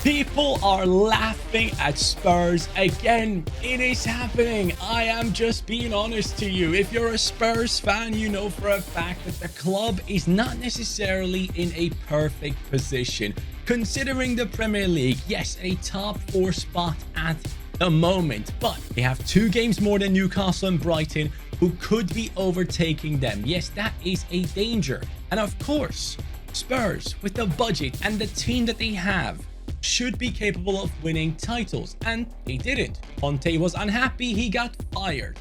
People are laughing at Spurs again. It is happening. I am just being honest to you. If you're a Spurs fan, you know for a fact that the club is not necessarily in a perfect position. Considering the Premier League, yes, a top 4 spot at the moment, but they have 2 games more than Newcastle and Brighton, who could be overtaking them. Yes, that is a danger. And of course, Spurs, with the budget and the team that they have, should be capable of winning titles, and they didn't. Conte was unhappy, he got fired.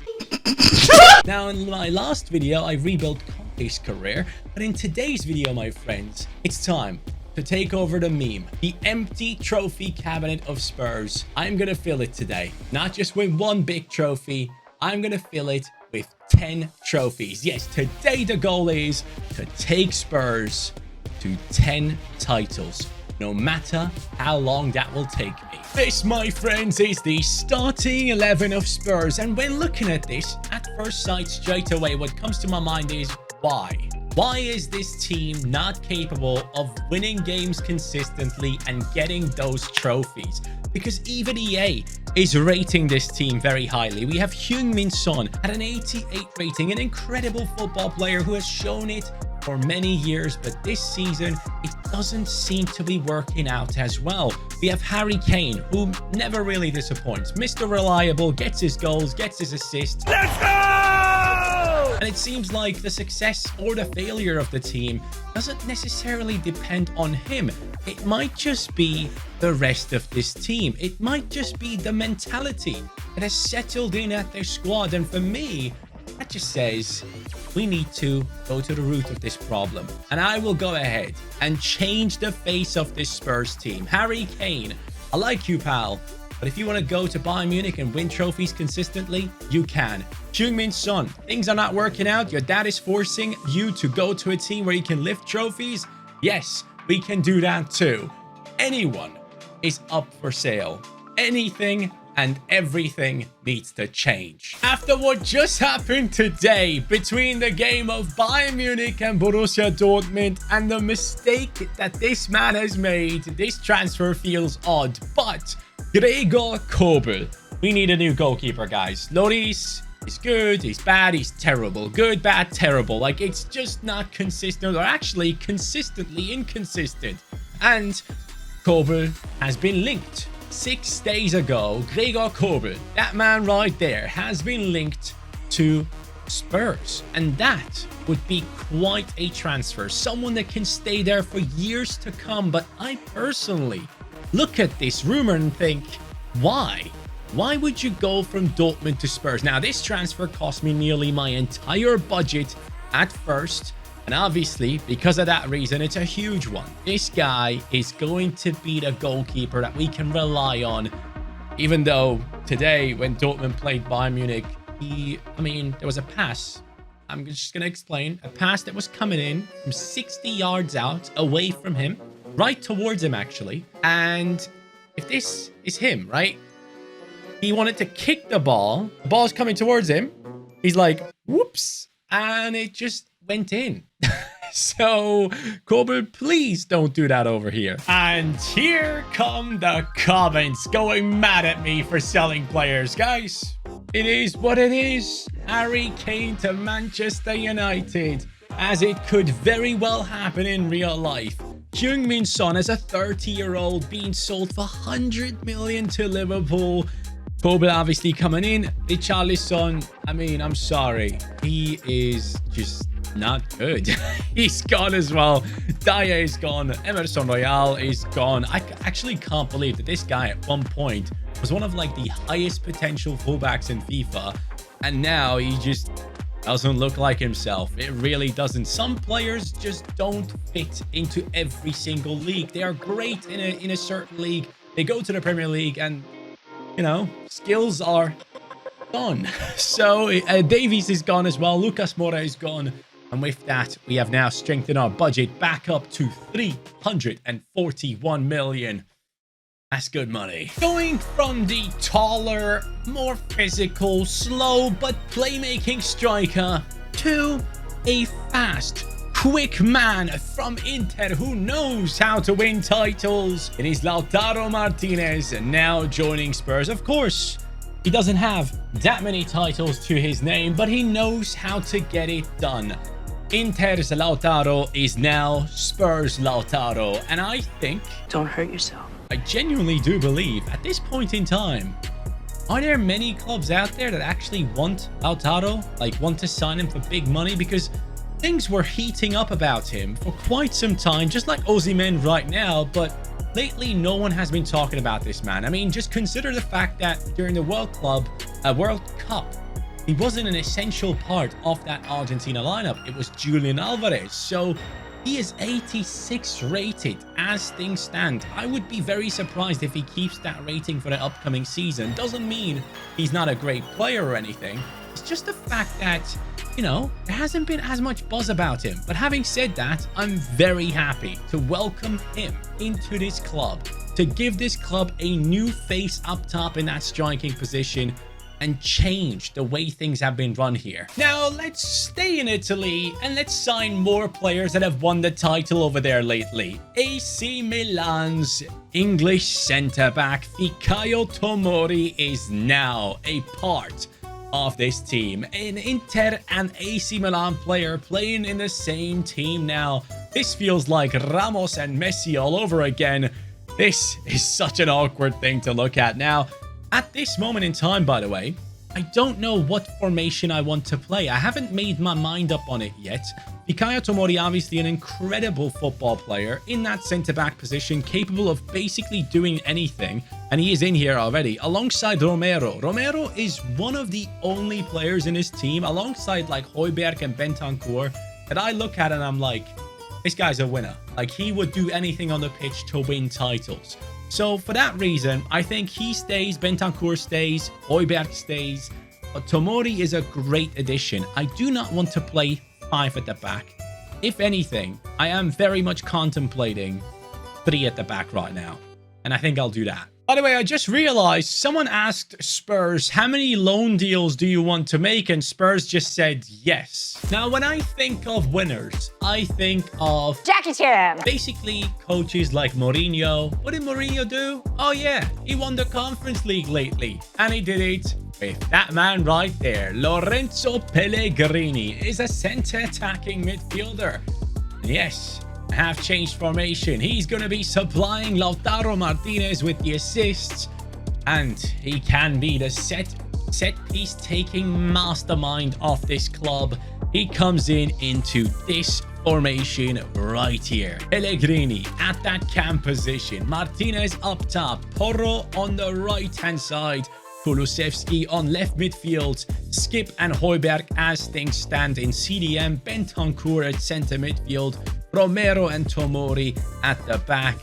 Now, in my last video, I rebuilt Conte's career, but in today's video, my friends, it's time to take over the meme, the empty trophy cabinet of Spurs. I'm gonna fill it today, not just with 1 big trophy. I'm gonna fill it with 10 trophies. Yes, today the goal is to take Spurs to 10 titles, no matter how long that will take me. This, my friends, is the starting 11 of Spurs, and when looking at this, at first sight, straight away, what comes to my mind is why? Why is this team not capable of winning games consistently and getting those trophies? Because even EA is rating this team very highly. We have Heung-min Son at an 88 rating, an incredible football player who has shown it for many years, but this season it doesn't seem to be working out as well. We have Harry Kane, who never really disappoints. Mr. Reliable, gets his goals, gets his assists. Let's go! And it seems like the success or the failure of the team doesn't necessarily depend on him. It might just be the rest of this team. It might just be the mentality that has settled in at their squad. And for me, that just says we need to go to the root of this problem. And I will go ahead and change the face of this Spurs team. Harry Kane, I like you, pal. But if you want to go to Bayern Munich and win trophies consistently, you can. Heung-min Son, things are not working out. Your dad is forcing you to go to a team where you can lift trophies. Yes, we can do that too. Anyone is up for sale. Anything and everything needs to change. After what just happened today between the game of Bayern Munich and Borussia Dortmund and the mistake that this man has made, this transfer feels odd. But Gregor Kobel, we need a new goalkeeper, guys. Lloris is good, he's bad, he's terrible. Good, bad, terrible. Like, it's just not consistent, or actually consistently inconsistent. And Kobel has been linked. 6 days ago, Gregor Kobel, that man right there, has been linked to Spurs. And that would be quite a transfer. Someone that can stay there for years to come. But I personally look at this rumor and think, why? Why would you go from Dortmund to Spurs? Now, this transfer cost me nearly my entire budget at first. And obviously, because of that reason, it's a huge one. This guy is going to be the goalkeeper that we can rely on. Even though today, when Dortmund played Bayern Munich, there was a pass. I'm just going to explain. A pass that was coming in from 60 yards out, away from him, right towards him, actually. And if this is him, right? He wanted to kick the ball. The ball's coming towards him. He's like, whoops. And it just went in. So, Kobel, please don't do that over here. And here come the comments going mad at me for selling players. Guys, it is what it is. Harry Kane to Manchester United, as it could very well happen in real life. Heung-min Son as a 30-year-old being sold for 100 million to Liverpool. Kobel obviously coming in. Richarlison, I'm sorry. He is just not good. He's gone as well. Dyer is gone. Emerson Royal is gone. I actually can't believe that this guy at one point was one of like the highest potential fullbacks in FIFA, and now he just doesn't look like himself. It really doesn't. Some players just don't fit into every single league. They are great in a certain league. They go to the Premier League and, you know, skills are gone. So Davies is gone as well. Lucas Moura is gone. And with that, we have now strengthened our budget back up to 341 million. That's good money. Going from the taller, more physical, slow, but playmaking striker to a fast, quick man from Inter who knows how to win titles. It is Lautaro Martinez now joining Spurs. Of course, he doesn't have that many titles to his name, but he knows how to get it done. Inter's Lautaro is now Spurs Lautaro, and I think... Don't hurt yourself. I genuinely do believe, at this point in time, are there many clubs out there that actually want Lautaro? Like, want to sign him for big money? Because things were heating up about him for quite some time, just like Osimhen right now, but lately no one has been talking about this man. I mean, just consider the fact that during the World Cup, he wasn't an essential part of that Argentina lineup. It was Julian Alvarez. So he is 86 rated as things stand. I would be very surprised if he keeps that rating for the upcoming season. Doesn't mean he's not a great player or anything. It's just the fact that, you know, there hasn't been as much buzz about him. But having said that, I'm very happy to welcome him into this club, to give this club a new face up top in that striking position and change the way things have been run here. Now, let's stay in Italy and let's sign more players that have won the title over there lately. AC Milan's English centre-back Fikayo Tomori is now a part of this team. An Inter and AC Milan player playing in the same team now. This feels like Ramos and Messi all over again. This is such an awkward thing to look at. Now, at this moment in time, by the way, I don't know what formation I want to play. I haven't made my mind up on it yet. Fikayo Tomori, obviously an incredible football player in that centre-back position, capable of basically doing anything. And he is in here already, alongside Romero. Romero is one of the only players in his team, alongside like Højbjerg and Bentancur, that I look at and I'm like, this guy's a winner. Like, he would do anything on the pitch to win titles. So for that reason, I think he stays, Bentancur stays, Højbjerg stays, but Tomori is a great addition. I do not want to play 5 at the back. If anything, I am very much contemplating 3 at the back right now, and I think I'll do that. By the way, I just realized someone asked Spurs, how many loan deals do you want to make? And Spurs just said yes. Now, when I think of winners, I think of Jackie Chan. Basically, coaches like Mourinho. What did Mourinho do? Oh yeah, he won the Conference League lately. And he did it with that man right there. Lorenzo Pellegrini is a center-attacking midfielder. And yes, have changed formation. He's going to be supplying Lautaro Martinez with the assists, and he can be the set piece taking mastermind of this club. He comes into this formation right here. Pellegrini at that cam position, Martinez up top, Porro on the right hand side, Kulusevski on left midfield, Skip and Højbjerg as things stand in CDM, Bentancur at center midfield, Romero and Tomori at the back.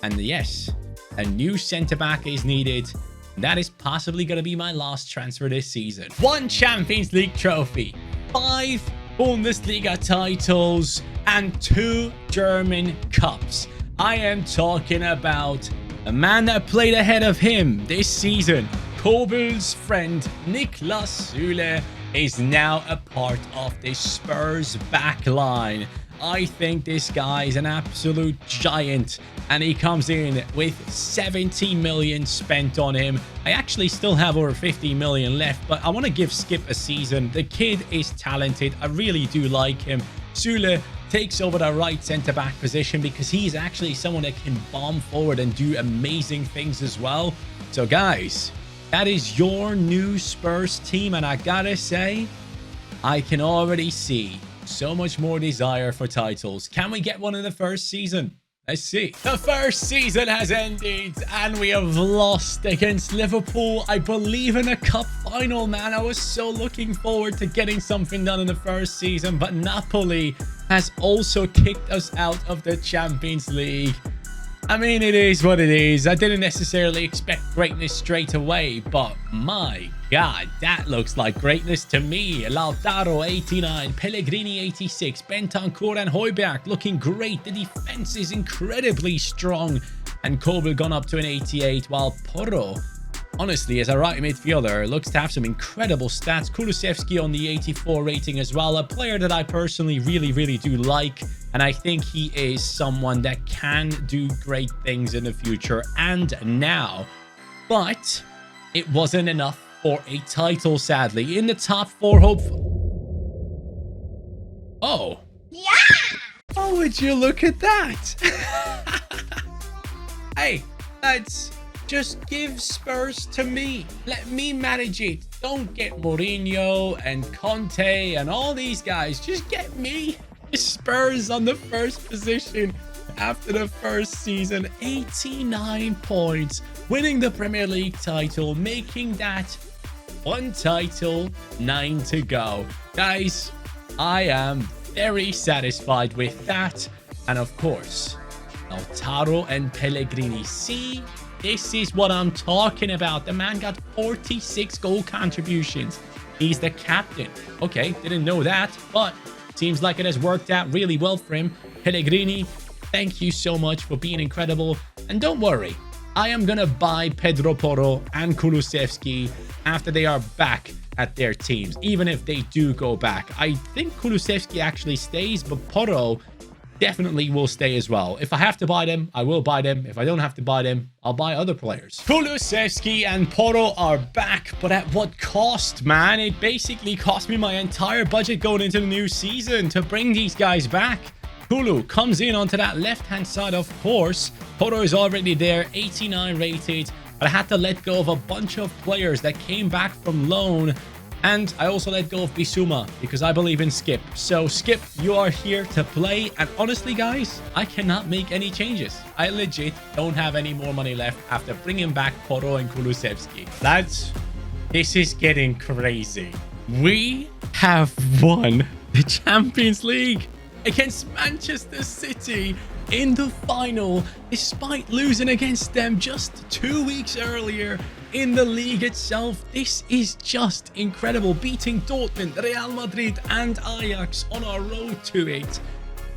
And yes, a new centre-back is needed. That is possibly going to be my last transfer this season. 1 Champions League trophy, 5 Bundesliga titles, and 2 German Cups. I am talking about a man that played ahead of him this season. Kobel's friend Niklas Süle is now a part of this Spurs backline. I think this guy is an absolute giant, and he comes in with 70 million spent on him. I actually still have over 50 million left, but I want to give Skip a season. The kid is talented. I really do like him. Süle takes over the right centre-back position because he's actually someone that can bomb forward and do amazing things as well. So guys, that is your new Spurs team, and I gotta say, I can already see so much more desire for titles. Can we get one in the first season? Let's see. The first season has ended and we have lost against Liverpool, I believe, in a cup final, man. I was so looking forward to getting something done in the first season, but Napoli has also kicked us out of the Champions League. I mean, it is what it is. I didn't necessarily expect greatness straight away, but my God, that looks like greatness to me. Lautaro 89, Pellegrini 86, Bentancur and Højbjerg looking great. The defense is incredibly strong, and Kobel gone up to an 88, while Porro honestly, as a right midfielder, looks to have some incredible stats. Kulusevski on the 84 rating as well. A player that I personally really do like. And I think he is someone that can do great things in the future and now. But it wasn't enough for a title, sadly. In the top 4, hopefully. Oh. Yeah! Oh, would you look at that? Hey, lads, just give Spurs to me. Let me manage it. Don't get Mourinho and Conte and all these guys. Just get me. Spurs on the first position after the first season. 89 points. Winning the Premier League title. Making that 1 title, 9 to go. Guys, I am very satisfied with that. And of course, Lautaro and Pellegrini. See, this is what I'm talking about. The man got 46 goal contributions. He's the captain. Okay, didn't know that, but seems like it has worked out really well for him. Pellegrini, thank you so much for being incredible. And don't worry, I am going to buy Pedro Porro and Kulusevski after they are back at their teams, even if they do go back. I think Kulusevski actually stays, but Porro definitely will stay as well. If I have to buy them, I will buy them. If I don't have to buy them, I'll buy other players. Kulusevski and Porro are back, but at what cost, man? It basically cost me my entire budget going into the new season to bring these guys back. Kulu comes in onto that left-hand side, of course. Porro is already there, 89 rated. But I had to let go of a bunch of players that came back from loan. And I also let go of Bissouma because I believe in Skip. So Skip, you are here to play. And honestly, guys, I cannot make any changes. I legit don't have any more money left after bringing back Porro and Kulusevski. Lads, this is getting crazy. We have won the Champions League against Manchester City in the final, despite losing against them just 2 weeks earlier in the league itself. This is just incredible. Beating Dortmund, Real Madrid and Ajax on our road to it.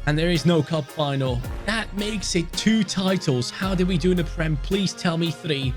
And there is no cup final. That makes it 2 titles. How did we do in the Prem? Please tell me 3.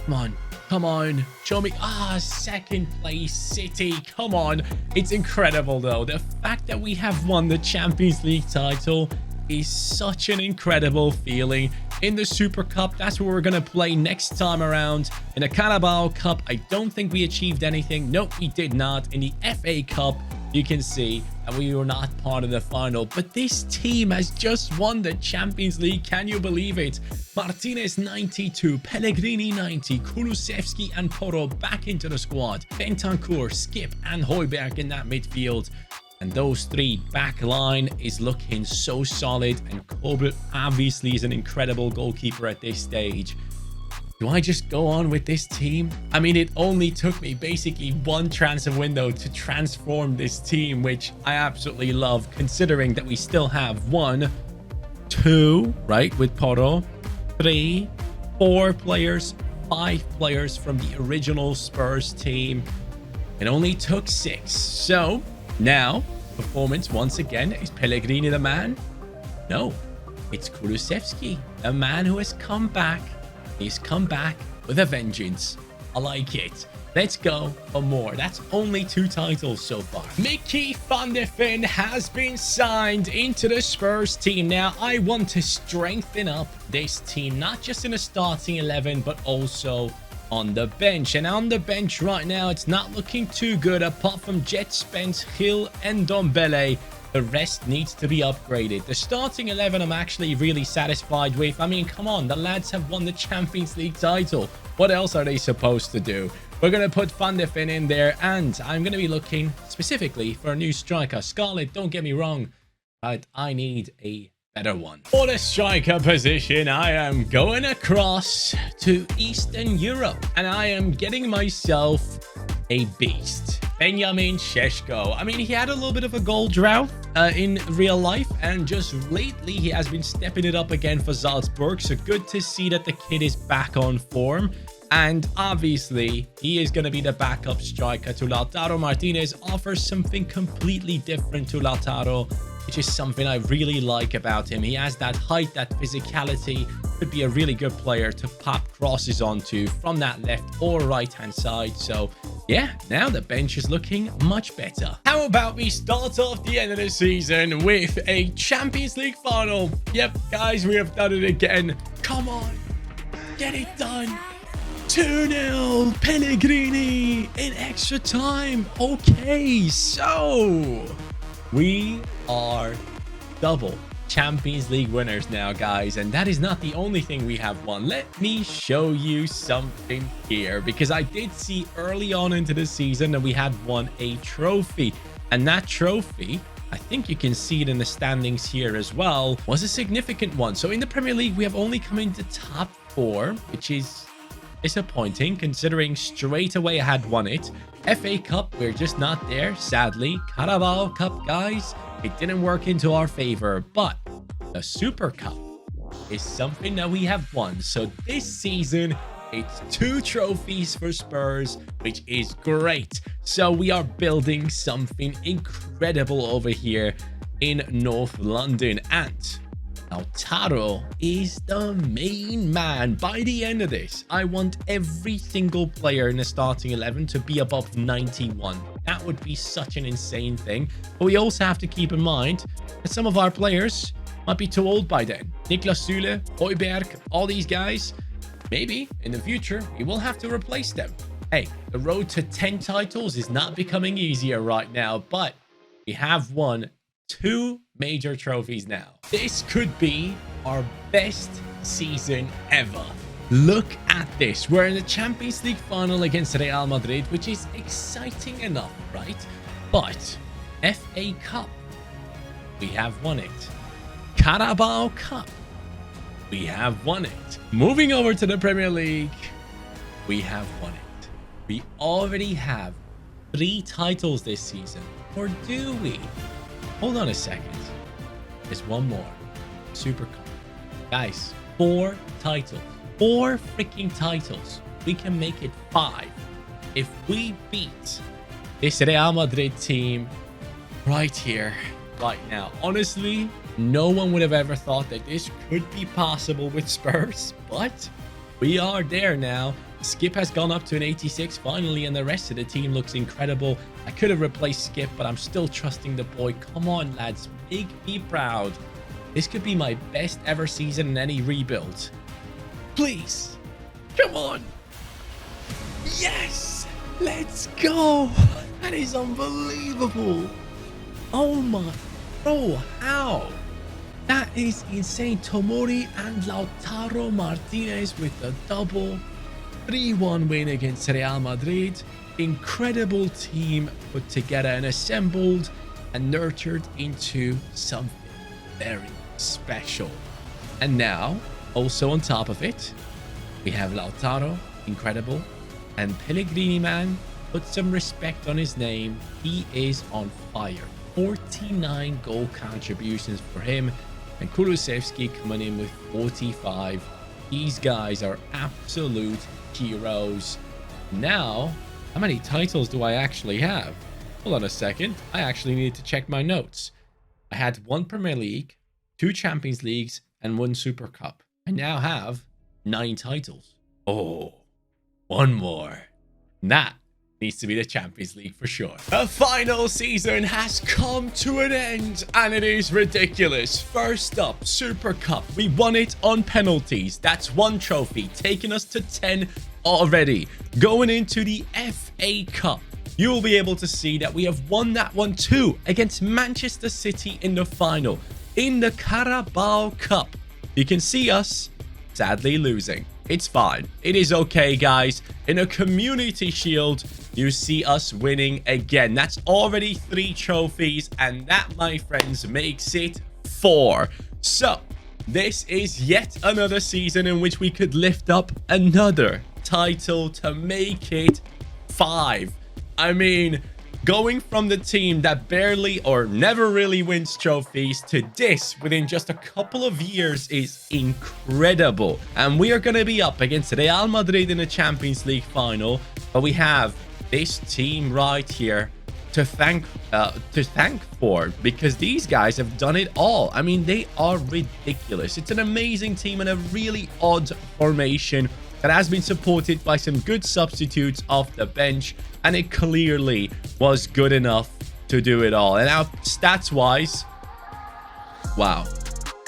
Come on. Come on. Show me. Second place, City. Come on. It's incredible, though. The fact that we have won the Champions League title is such an incredible feeling. In the Super Cup, that's where we're going to play next time around. In the Carabao Cup, I don't think we achieved anything. Nope, we did not. In the FA Cup, you can see that we were not part of the final. But this team has just won the Champions League. Can you believe it? Martinez 92, Pellegrini 90, Kulusevski and Porro back into the squad. Bentancur, Skip and Højbjerg in that midfield. And those 3 back line is looking so solid. And Kobel obviously is an incredible goalkeeper at this stage. Do I just go on with this team? I mean, it only took me basically 1 transfer window to transform this team, which I absolutely love, considering that we still have 1, 2, right, with Porro, 3, 4 players, 5 players from the original Spurs team. It only took 6. So now, performance once again. Is Pellegrini the man? No, it's Kulusevski, the man who has come back. He's come back with a vengeance. I like it. Let's go for more. That's only 2 titles so far. Mickey van der Ven has been signed into the Spurs team. Now, I want to strengthen up this team, not just in the starting 11, but also on the bench. And on the bench right now, it's not looking too good. Apart from Jet, Spence, Hill and Dombele, the rest needs to be upgraded. The starting 11 I'm actually really satisfied with. I mean, come on, the lads have won the Champions League title. What else are they supposed to do? We're going to put Van der Ven in there, and I'm going to be looking specifically for a new striker. Scarlett, don't get me wrong, but I need a better one. For the striker position, I am going across to Eastern Europe, and I am getting myself a beast. Benjamin Šeško. I mean, he had a little bit of a goal drought in real life, and just lately he has been stepping it up again for Salzburg. So good to see that the kid is back on form. And obviously, he is going to be the backup striker to Lautaro Martinez. Offers something completely different to Lautaro. which is something I really like about him. He has that height, that physicality, could be a really good player to pop crosses onto from that left or right hand side. So yeah, now the bench is looking much better. How about we start off the end of the season with a Champions League final? Yep, guys, we have done it again. Come on, get it done. 2-0 Pellegrini in extra time. Okay, so we are double Champions League winners now, guys, and that is not the only thing we have won. Let me show you something here, because I did see early on into the season that we had won a trophy, and that trophy, I think you can see it in the standings here as well, was a significant one. So in the Premier League, we have only come into top 4, which is disappointing considering straight away I had won it. FA Cup, we're just not there, sadly. Carabao Cup, guys, it didn't work into our favor, but the Super Cup is something that we have won. So this season, it's 2 trophies for Spurs, which is great. So we are building something incredible over here in North London, and Lautaro is the main man. By the end of this, I want every single player in the starting 11 to be above 91. That would be such an insane thing. But we also have to keep in mind that some of our players might be too old by then. Niklas Süle, Højbjerg, all these guys, maybe in the future, we will have to replace them. Hey, the road to 10 titles is not becoming easier right now, but we have won 2 major trophies now. This could be our best season ever. Look at this. We're in the Champions League final against Real Madrid, which is exciting enough, right? But FA Cup, we have won it. Carabao Cup, we have won it. Moving over to the Premier League, we have won it. We already have 3 titles this season. Or do we? Hold on a second. There's one more. Super Cup. Guys, 4 titles. 4 freaking titles. We can make it 5 if we beat this Real Madrid team right here, right now. Honestly, no one would have ever thought that this could be possible with Spurs, but we are there now. Skip has gone up to an 86 finally, and the rest of the team looks incredible. I could have replaced Skip, but I'm still trusting the boy. Come on, lads. Make me proud. This could be my best ever season in any rebuild. Please. Come on. Yes. Let's go. That is unbelievable. Oh my. Bro, how? That is insane. Tomori and Lautaro Martinez with the double. 3-1 win against Real Madrid. Incredible team put together and assembled and nurtured into something very special. And now, also on top of it, we have Lautaro, incredible, and Pellegrini, man, put some respect on his name. He is on fire. 49 goal contributions for him, and Kulusevski coming in with 45. These guys are absolute heroes. Now, how many titles do I actually have? Hold on a second. I actually need to check my notes. I had 1 Premier League, 2 Champions Leagues, and 1 Super Cup. I now have 9 titles. Oh, 1 more. That needs to be the Champions League for sure. The final season has come to an end, and it is ridiculous. First up, Super Cup. We won it on penalties. That's 1 trophy, taking us to 10 already. Going into the FA Cup, you will be able to see that we have won that one too against Manchester City in the final. In the Carabao Cup, you can see us sadly losing. It's fine. It is okay, guys. In a Community Shield, you see us winning again. That's already 3 trophies, and that, my friends, makes it 4. So, this is yet another season in which we could lift up another title to make it 5. I mean, going from the team that barely or never really wins trophies to this within just a couple of years is incredible. And we are going to be up against Real Madrid in the Champions League final, but we have this team right here to thank for, because these guys have done it all. I mean, they are ridiculous. It's an amazing team and a really odd formation that has been supported by some good substitutes off the bench, and it clearly was good enough to do it all. And now, stats-wise, wow,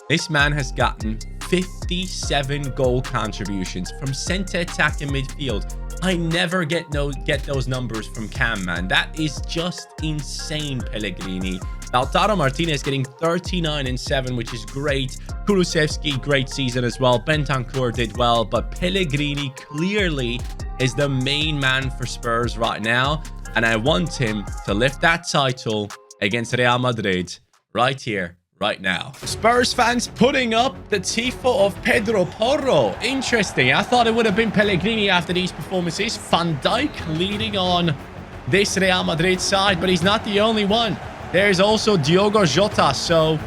this man has gotten 57 goal contributions from center attack and midfield. I never get those numbers from Cam, man. That is just insane, Pellegrini. Lautaro Martinez getting 39 and 7, which is great. Kulusevski, great season as well. Bentancur did well, but Pellegrini clearly is the main man for Spurs right now, and I want him to lift that title against Real Madrid right here, right now. Spurs fans putting up the tifo of Pedro Porro. Interesting. I thought it would have been Pellegrini after these performances. Van Dijk leading on this Real Madrid side, but he's not the only one. There's also Diogo Jota. So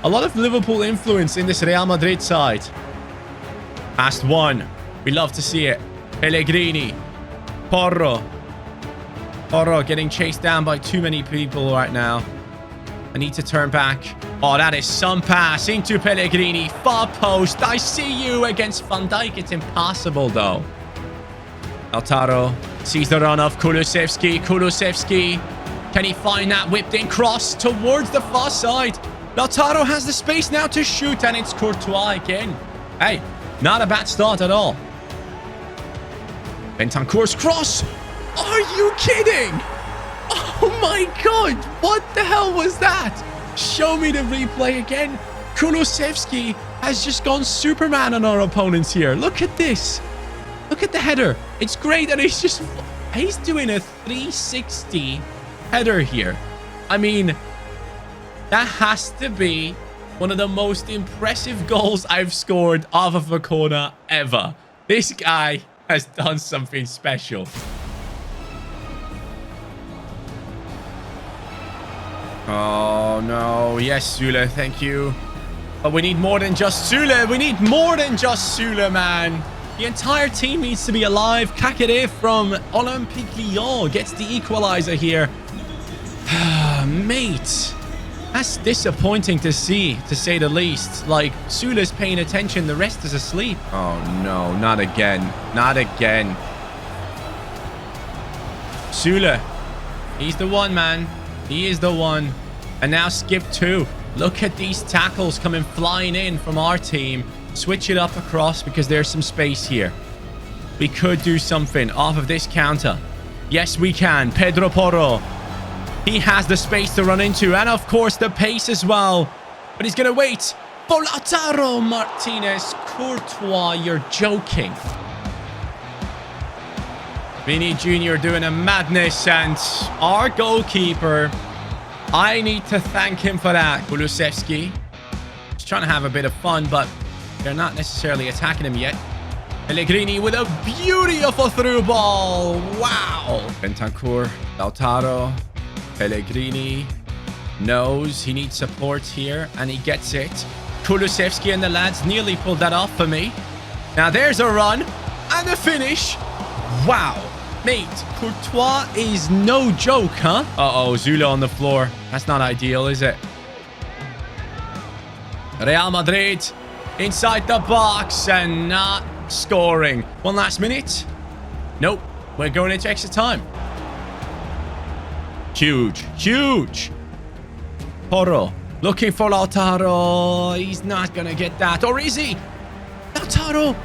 a lot of Liverpool influence in this Real Madrid side. Past one. We love to see it. Pellegrini. Porro. Porro getting chased down by too many people right now. I need to turn back. Oh, that is some pass into Pellegrini. Far post. I see you against Van Dijk. It's impossible, though. Lautaro sees the run of Kulusevski. Kulusevski. Can he find that whipped-in cross towards the far side? Lautaro has the space now to shoot, and it's Courtois again. Hey, not a bad start at all. Bentancur's cross. Are you kidding? Oh my god, what the hell was that? Show me the replay again. Kulusevski has just gone Superman on our opponents here. Look at this. Look at the header. It's great that he's doing a 360 header here. I mean, that has to be one of the most impressive goals I've scored off of a corner ever. This guy has done something special. Oh, no. Yes, Süle. Thank you. But we need more than just Süle. We need more than just Süle, man. The entire team needs to be alive. Kakere from Olympique Lyon gets the equalizer here. Mate. That's disappointing to see, to say the least. Like, Süle's paying attention. The rest is asleep. Oh, no. Not again. Not again. Süle. He's the one, man. He is the one. And now skip 2. Look at these tackles coming flying in from our team. Switch it up across because there's some space here. We could do something off of this counter. Yes, we can. Pedro Porro. He has the space to run into. And, of course, the pace as well. But he's going to wait. For Lautaro Martinez. Courtois, you're joking. Vini Jr. doing a madness, and our goalkeeper, I need to thank him for that. Kulusevski. He's trying to have a bit of fun, but they're not necessarily attacking him yet. Pellegrini with a beauty of a through ball. Wow. Bentancur, Lautaro, Pellegrini knows he needs support here, and he gets it. Kulusevski and the lads nearly pulled that off for me. Now there's a run and a finish. Wow. Mate, Courtois is no joke, huh? Uh-oh, Süle on the floor. That's not ideal, is it? Real Madrid inside the box and not scoring. One last minute. Nope. We're going into extra time. Huge. Huge. Porro looking for Lautaro. He's not going to get that. Or is he? Lautaro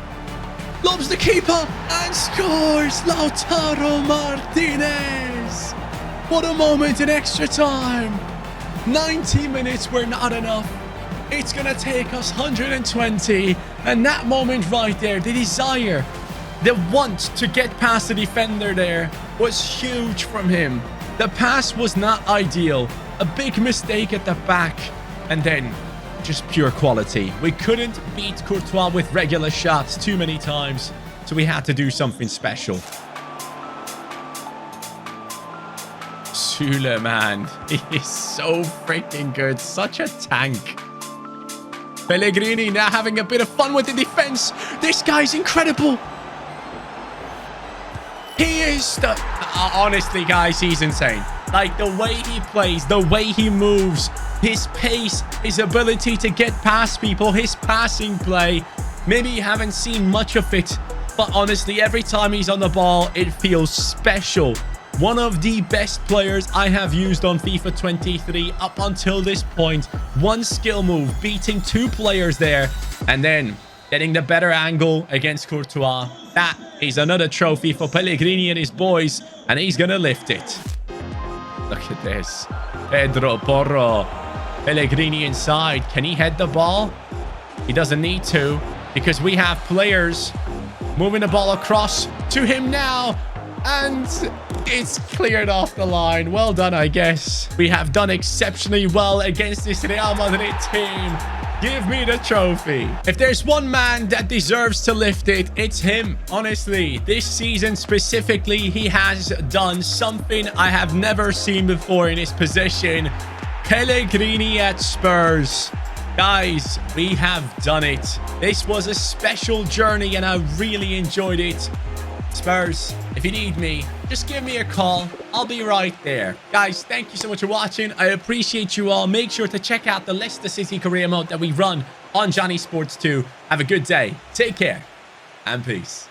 lobs the keeper and scores. Lautaro Martinez. What a moment in extra time. 90 minutes were not enough. It's going to take us 120. And that moment right there, the desire, the want to get past the defender there was huge from him. The pass was not ideal. A big mistake at the back. And then just pure quality. We couldn't beat Courtois with regular shots too many times. So we had to do something special. Süle, man. He is so freaking good. Such a tank. Pellegrini now having a bit of fun with the defense. This guy's incredible. He is the... Honestly, guys, he's insane. Like, the way he plays, the way he moves, his pace, his ability to get past people, his passing play. Maybe you haven't seen much of it, but honestly, every time he's on the ball, it feels special. One of the best players I have used on FIFA 23 up until this point. One skill move, beating 2 players there, and then getting the better angle against Courtois. That is another trophy for Pellegrini and his boys, and he's going to lift it. Look at this. Pedro Porro. Pellegrini inside. Can he head the ball? He doesn't need to, because we have players moving the ball across to him now. And it's cleared off the line. Well done, I guess. We have done exceptionally well against this Real Madrid team. Give me the trophy. If there's one man that deserves to lift it, it's him. Honestly, this season specifically, he has done something I have never seen before in his position. Pellegrini at Spurs. Guys, we have done it. This was a special journey and I really enjoyed it. Spurs, if you need me, just give me a call. I'll be right there. Guys, thank you so much for watching. I appreciate you all. Make sure to check out the Leicester City career mode that we run on CaniSports 2. Have a good day. Take care and peace.